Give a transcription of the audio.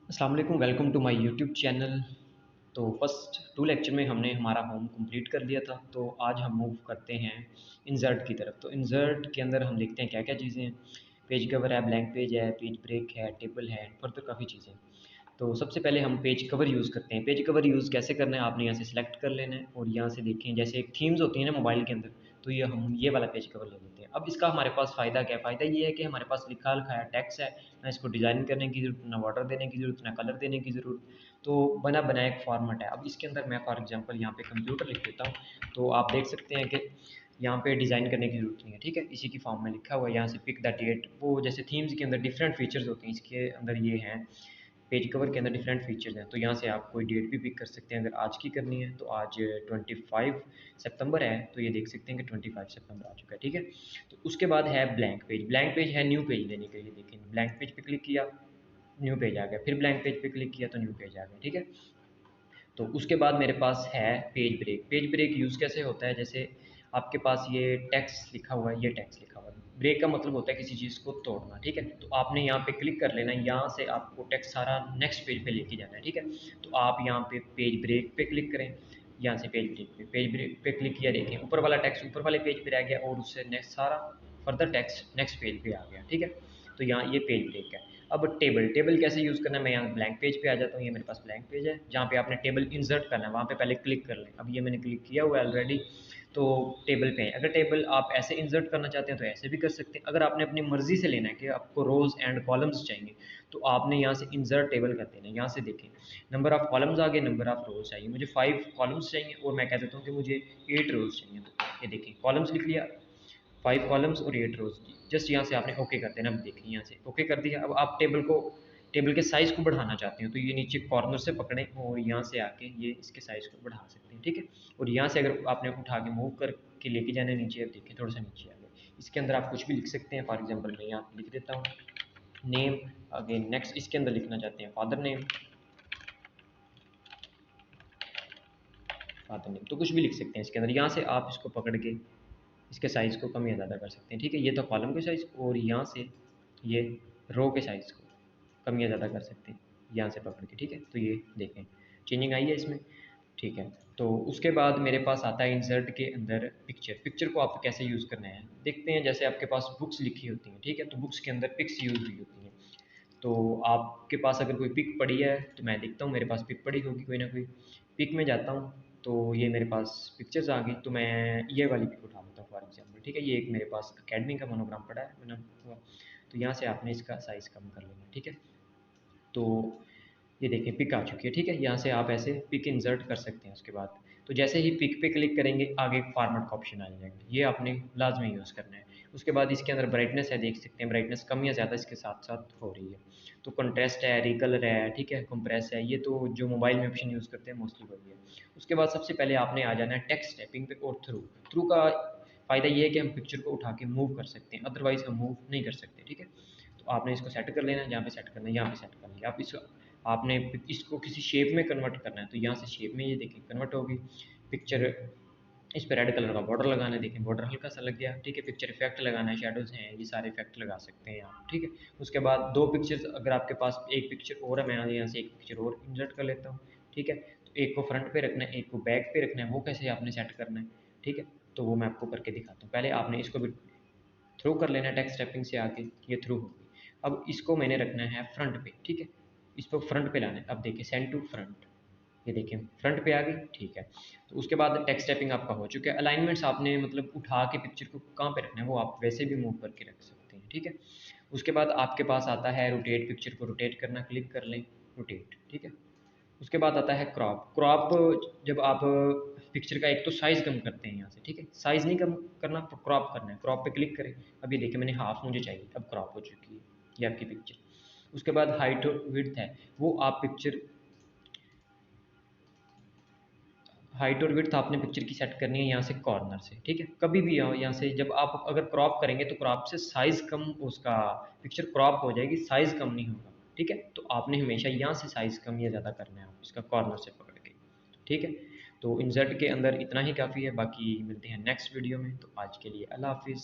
अस्सलाम वालेकुम, welcome to my YouTube channel. तो फर्स्ट 2 लेक्चर में हमने हमारा होम कंप्लीट कर लिया था। तो आज हम मूव करते हैं इंसर्ट की तरफ। तो इंसर्ट के अंदर हम देखते हैं क्या-क्या चीज़ें हैं। पेज कवर है, ब्लैंक पेज है, पेज ब्रेक है, टेबल है, फर्दर काफ़ी चीज़ें हैं। तो सबसे पहले हम पेज कवर यूज़ करते हैं। पेज कवर यूज़ कैसे करना है, आपने यहाँ से सिलेक्ट कर लेना है और यहाँ से देखें जैसे एक थीम्स होती है ना मोबाइल के अंदर, तो ये हम ये वाला पेज कवर ले लेते हैं। अब इसका हमारे पास फ़ायदा क्या है? फ़ायदा ये है कि हमारे पास लिखा-लिखाया टेक्स्ट है, ना इसको डिज़ाइन करने की ज़रूरत, ना बॉर्डर देने की ज़रूरत, ना कलर देने की ज़रूरत, तो बना-बनाया एक फ़ॉर्मेट है। अब इसके अंदर मैं फॉर एग्ज़ाम्पल यहाँ पे कंप्यूटर लिख देता हूँ, तो आप देख सकते हैं कि यहाँ पे डिज़ाइन करने की ज़रूरत नहीं है, ठीक है? इसी की फॉर्म में लिखा हुआ है, यहाँ से पिक द डेट, वो जैसे थीम्स के अंदर डिफरेंट फीचर्स होते हैं, इसके अंदर ये हैं, पेज कवर के अंदर डिफरेंट फीचर्स हैं। तो यहाँ से आप कोई डेट भी पिक कर सकते हैं। अगर आज की करनी है तो आज 25 सितंबर है, तो ये देख सकते हैं कि 25 सितंबर आ चुका है, ठीक है? तो उसके बाद है ब्लैंक पेज। ब्लैंक पेज है न्यू पेज लेने के लिए। देखें, ब्लैंक पेज पे क्लिक किया, न्यू पेज आ गया, फिर ब्लैंक पेज पे क्लिक किया तो न्यू पेज आ गया, ठीक है? तो उसके बाद मेरे पास है page break. Page break use कैसे होता है, जैसे आपके पास ये टेक्स्ट लिखा हुआ है, ये टेक्स्ट लिखा हुआ है। ब्रेक का मतलब होता है किसी चीज़ को तोड़ना, ठीक है? तो आपने यहाँ पे क्लिक कर लेना है, यहाँ से आपको टेक्स्ट सारा नेक्स्ट पेज पे लेके जाना है, ठीक है? तो आप यहाँ पे पेज ब्रेक पे क्लिक करें, यहाँ से पेज ब्रेक पे क्लिक किया, देखें ऊपर वाला टेक्स्ट ऊपर वाले पेज पे रह गया और उससे नेक्स्ट सारा फर्दर टेक्स्ट नेक्स्ट पेज पे आ गया, ठीक है? तो यहाँ ये पेज ब्रेक है। अब टेबल कैसे यूज़ करना है, मैं यहाँ ब्लैंक पेज पे आ जाता हूँ। ये मेरे पास ब्लैंक पेज है, जहाँ पे आपने टेबल इंसर्ट करना है वहाँ पे पहले क्लिक कर लें। अब ये मैंने क्लिक किया हुआ है ऑलरेडी, तो टेबल पे है। अगर टेबल आप ऐसे इंसर्ट करना चाहते हैं तो ऐसे भी कर सकते हैं। अगर आपने अपनी मर्ज़ी से लेना है कि आपको रोज़ एंड कॉलम्स चाहिए, तो आपने यहाँ से इंसर्ट टेबल कर देना है। यहाँ से देखें नंबर ऑफ़ कॉलम्स आ गए, नंबर ऑफ़ रोज़ चाहिए। मुझे 5 कॉलम्स चाहिए और मैं कह देता हूँ कि मुझे 8 रोज़ चाहिए। तो ये देखिए कॉलम्स लिख लिया, 5 कॉलम्स और 8 रोज़। जस्ट यहाँ से आपने ओके कर देना। अब देखिए यहाँ से ओके कर दिया। अब आप टेबल के साइज़ को बढ़ाना चाहते हैं तो ये नीचे कॉर्नर से पकड़ें और यहाँ से आके ये इसके साइज़ को बढ़ा सकते हैं, ठीक है? और यहाँ से अगर आपने उठा के मूव करके लेके जाना है नीचे, अब देखिए थोड़ा सा नीचे आ गया। इसके अंदर आप कुछ भी लिख सकते हैं। फॉर एग्जांपल मैं यहाँ लिख देता हूँ नेम, अगेन नेक्स्ट इसके अंदर लिखना चाहते हैं फादर नेम, तो कुछ भी लिख सकते हैं इसके अंदर। यहाँ से आप इसको पकड़ के इसके साइज़ को कम या ज़्यादा कर सकते हैं, ठीक है? ये तो कॉलम के साइज़, और यहाँ से ये रो के साइज़ को कम या ज़्यादा कर सकते हैं यहाँ से पकड़ के, ठीक है? तो ये देखें चेंजिंग आई है इसमें, ठीक है? तो उसके बाद मेरे पास आता है इंसर्ट के अंदर पिक्चर को आपको कैसे यूज़ करना है देखते हैं। जैसे आपके पास बुक्स लिखी होती हैं, ठीक है? तो बुक्स के अंदर पिक्स यूज़ हुई होती हैं। तो आपके पास अगर कोई पिक पड़ी है तो मैं देखता हूँ मेरे पास पिक पड़ी होगी कोई ना कोई, पिक में जाता हूँ तो ये मेरे पास पिक्चर्स आ गई, तो मैं ये वाली पिक उठा लेता हूँ फॉर एग्जांपल, ठीक है? ये एक मेरे पास अकेडमी का मोनोग्राम पड़ा है बना हुआ, तो यहाँ से आपने इसका साइज़ कम कर लेना, ठीक है? तो ये देखिए पिक आ चुकी है, ठीक है? यहाँ से आप ऐसे पिक इंसर्ट कर सकते हैं। उसके बाद तो जैसे ही पिक पे क्लिक करेंगे आगे फॉर्मेट का ऑप्शन आ जाएगा, ये आपने लाजमी यूज़ करना है। उसके बाद इसके अंदर ब्राइटनेस है, देख सकते हैं ब्राइटनेस कम या ज़्यादा इसके साथ साथ हो रही है। तो कंट्रास्ट है, रिकलर है, ठीक है, कंप्रेस है, ये तो जो मोबाइल में ऑप्शन यूज़ करते हैं मोस्टली वही है। उसके बाद सबसे पहले आपने आ जाना है टेक्स्ट टैपिंग पे और थ्रू का फ़ायदा ये है कि हम पिक्चर को उठा के मूव कर सकते हैं, अदरवाइज़ हम मूव नहीं कर सकते, ठीक है? तो आपने इसको सेट कर लेना है, जहाँ पे सेट करना है यहाँ पे सेट कर लिया। आप इसको आपने इसको किसी शेप में कन्वर्ट करना है तो यहाँ से शेप में ये देखिए कन्वर्ट होगी पिक्चर। इस पर रेड कलर का बॉर्डर लगाना है, देखें बॉर्डर हल्का सा लग गया, ठीक है? पिक्चर इफेक्ट लगाना है, शेडोज़ हैं, ये सारे इफेक्ट लगा सकते हैं आप, ठीक है? उसके बाद 2 पिक्चर्स, अगर आपके पास एक पिक्चर और है, मैं यहाँ से एक पिक्चर और इंसर्ट कर लेता हूँ, ठीक है? तो एक को फ्रंट पे रखना है, एक को बैक पे रखना है, वो कैसे आपने सेट करना है, ठीक है? तो वो मैं आपको करके दिखाता हूँ। पहले आपने इसको भी थ्रू कर लेना है, टेक्स्ट टैपिंग से आके ये थ्रू हो गई। अब इसको मैंने रखना है फ्रंट पे, ठीक है? इसको फ्रंट पे लाना है। अब देखिए सेंड टू फ्रंट, ये देखिए फ्रंट पे आ गई, ठीक है? तो उसके बाद टेक्स्ट टाइपिंग आपका हो चुका है। अलाइनमेंट्स आपने मतलब उठा के पिक्चर को कहाँ पे रखना है वो आप वैसे भी मूव करके रख सकते हैं, ठीक है? उसके बाद आपके पास आता है रोटेट, पिक्चर को रोटेट करना, क्लिक कर लें रोटेट, ठीक है? उसके बाद आता है क्रॉप। क्रॉप जब आप पिक्चर का एक तो साइज़ कम करते हैं यहाँ से, ठीक है? साइज़ नहीं कम करना, क्रॉप करना है। क्रॉप पे क्लिक करें, अब ये देखिए मैंने हाफ मुझे चाहिए, अब क्रॉप हो चुकी है ये आपकी पिक्चर। उसके बाद हाइट और विड्थ है, वो आप पिक्चर हाइट और विड्थ आपने पिक्चर की सेट करनी है यहाँ से कॉर्नर से, ठीक है? कभी भी आओ यहाँ से, जब आप अगर क्रॉप करेंगे तो क्रॉप से साइज़ कम, उसका पिक्चर क्रॉप हो जाएगी, साइज़ कम नहीं होगा, ठीक है? तो आपने हमेशा यहाँ से साइज़ कम या ज़्यादा करना है आप इसका कॉर्नर से पकड़ के, ठीक है? तो इंसर्ट के अंदर इतना ही काफ़ी है, बाकी मिलते हैं नेक्स्ट वीडियो में। तो आज के लिए अल्लाह हाफिज़।